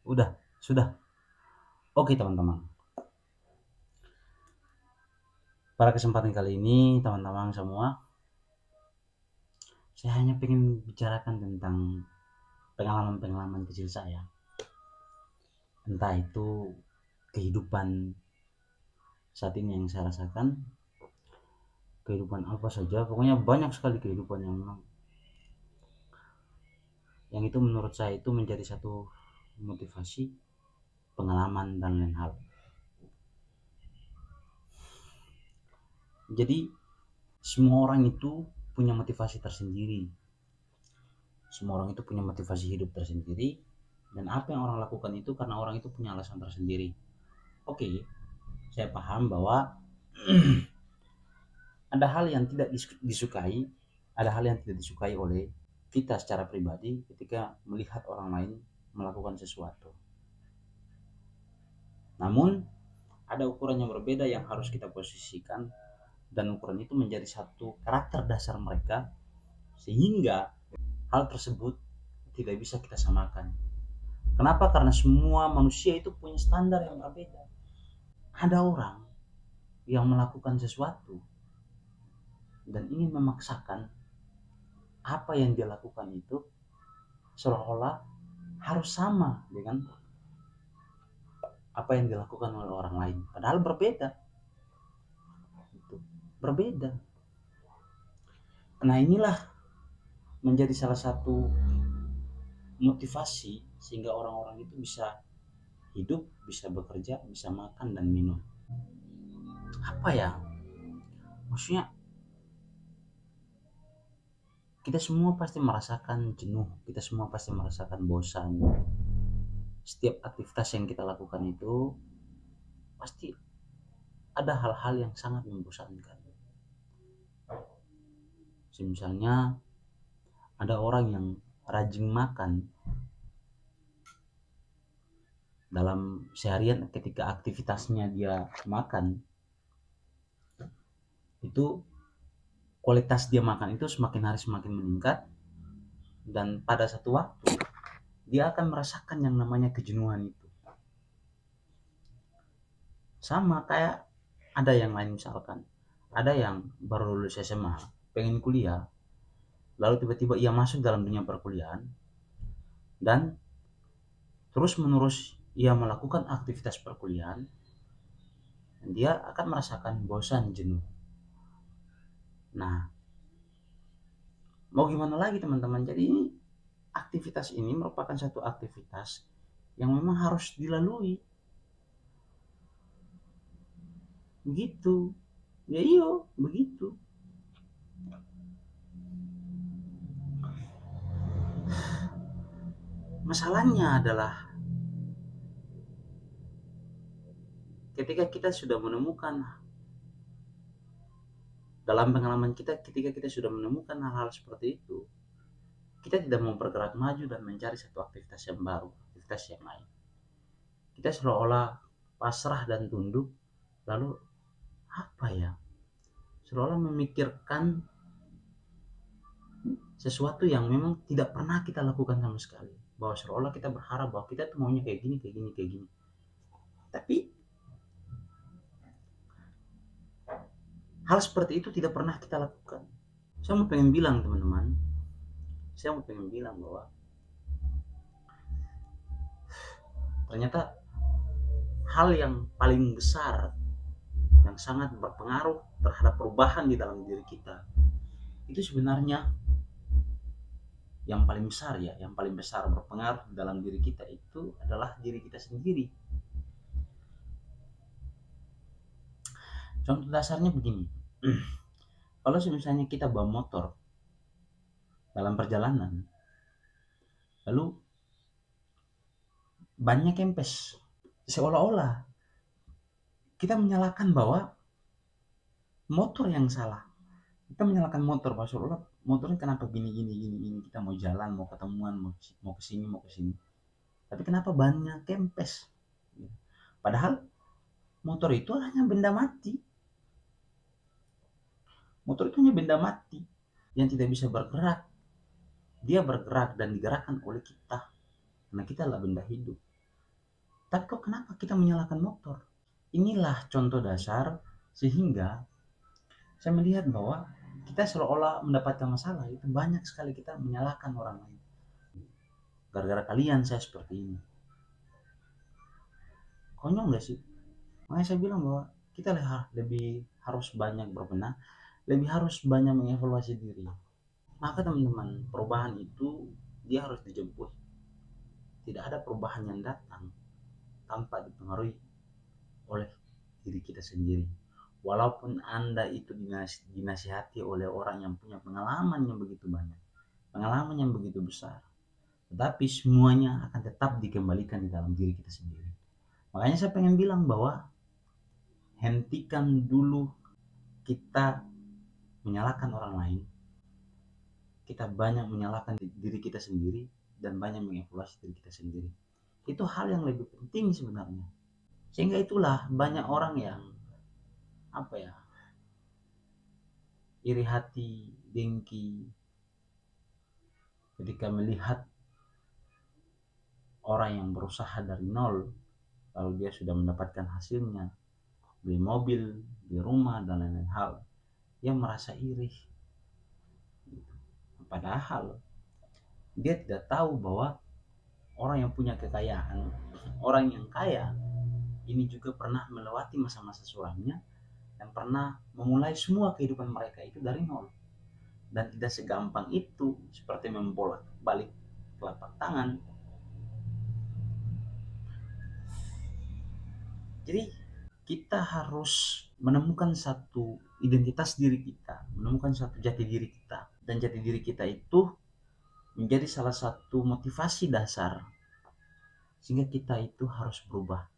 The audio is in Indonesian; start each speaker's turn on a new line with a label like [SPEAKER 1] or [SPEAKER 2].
[SPEAKER 1] Udah, sudah. Oke teman-teman. Pada kesempatan kali ini teman-teman semua, saya hanya ingin bicarakan tentang pengalaman-pengalaman kecil saya. Entah itu kehidupan saat ini yang saya rasakan, kehidupan apa saja, pokoknya banyak sekali kehidupan yang itu menurut saya itu menjadi satu motivasi, pengalaman dan lain hal. Jadi semua orang itu punya motivasi tersendiri. Semua orang itu punya motivasi hidup tersendiri, dan apa yang orang lakukan itu karena orang itu punya alasan tersendiri. Oke, saya paham bahwa ada hal yang tidak disukai, ada hal yang tidak disukai oleh kita secara pribadi ketika melihat orang lain melakukan sesuatu. Namun, ada ukuran yang berbeda yang harus kita posisikan, dan ukuran itu menjadi satu karakter dasar mereka, sehingga hal tersebut tidak bisa kita samakan. Kenapa? Karena semua manusia itu punya standar yang berbeda. Ada orang yang melakukan sesuatu dan ingin memaksakan apa yang dia lakukan itu seolah-olah harus sama dengan apa yang dilakukan oleh orang lain. Padahal berbeda. Itu berbeda. Nah inilah menjadi salah satu motivasi sehingga orang-orang itu bisa hidup, bisa bekerja, bisa makan dan minum. Apa ya? Maksudnya kita semua pasti merasakan jenuh, kita semua pasti merasakan bosan. Setiap aktivitas yang kita lakukan itu pasti ada hal-hal yang sangat membosankan. Misalnya ada orang yang rajin makan dalam seharian, ketika aktivitasnya dia makan itu kualitas dia makan itu semakin hari semakin meningkat, dan pada satu waktu dia akan merasakan yang namanya kejenuhan itu. Sama kayak ada yang lain, misalkan ada yang baru lulus SMA pengen kuliah, lalu tiba-tiba ia masuk dalam dunia perkuliahan dan terus menerus ia melakukan aktivitas perkuliahan, dan dia akan merasakan bosan, jenuh. Nah, mau gimana lagi teman-teman? Jadi ini aktivitas ini merupakan satu aktivitas yang memang harus dilalui. Begitu. Ya iyo, begitu. Masalahnya adalah ketika kita sudah menemukan dalam pengalaman kita, ketika kita sudah menemukan hal-hal seperti itu, kita tidak mau bergerak maju dan mencari satu aktivitas yang baru, aktivitas yang lain. Kita seolah-olah pasrah dan tunduk, lalu apa ya? Seolah-olah memikirkan sesuatu yang memang tidak pernah kita lakukan sama sekali. Bahwa seolah-olah kita berharap bahwa kita tuh maunya kayak gini, kayak gini, kayak gini. Tapi hal seperti itu tidak pernah kita lakukan. Saya mau pengen bilang teman-teman, saya mau pengen bilang bahwa ternyata hal yang paling besar yang sangat berpengaruh terhadap perubahan di dalam diri kita itu sebenarnya yang paling besar, ya yang paling besar berpengaruh dalam diri kita itu adalah diri kita sendiri. Contoh dasarnya begini. Kalau misalnya kita bawa motor dalam perjalanan, lalu banyak kempes, seolah-olah kita menyalahkan bahwa motor yang salah. Kita menyalahkan motor, bahwa seolah motornya kenapa gini gini gini gini, kita mau jalan, mau ketemuan, mau kesini, mau kesini, tapi kenapa banyak kempes. Padahal motor itu hanya benda mati. Motor itu hanya benda mati yang tidak bisa bergerak. Dia bergerak dan digerakkan oleh kita, karena kita adalah benda hidup. Tapi kok kenapa kita menyalahkan motor? Inilah contoh dasar sehingga saya melihat bahwa kita seolah-olah mendapatkan masalah itu banyak sekali kita menyalahkan orang lain. Gara-gara kalian saya seperti ini. Konyol gak sih? Makanya saya bilang bahwa kita lebih harus banyak berbenah, lebih harus banyak mengevaluasi diri. Maka teman-teman, perubahan itu dia harus dijemput. Tidak ada perubahan yang datang tanpa dipengaruhi oleh diri kita sendiri. Walaupun Anda itu dinasihati oleh orang yang punya pengalaman yang begitu banyak, pengalaman yang begitu besar, tetapi semuanya akan tetap dikembalikan di dalam diri kita sendiri. Makanya saya pengen bilang bahwa hentikan dulu kita menyalahkan orang lain, kita banyak menyalahkan diri kita sendiri dan banyak mengevaluasi diri kita sendiri. Itu hal yang lebih penting sebenarnya. Sehingga itulah banyak orang yang apa ya, iri hati, dengki ketika melihat orang yang berusaha dari nol lalu dia sudah mendapatkan hasilnya, beli mobil, beli rumah dan lain-lain hal, dia merasa iri. Padahal dia tidak tahu bahwa orang yang punya kekayaan, orang yang kaya ini juga pernah melewati masa-masa suramnya dan pernah memulai semua kehidupan mereka itu dari nol. Dan tidak segampang itu seperti membolak balik telapak tangan. Jadi kita harus menemukan satu identitas diri kita, menemukan satu jati diri kita. Dan jati diri kita itu menjadi salah satu motivasi dasar sehingga kita itu harus berubah.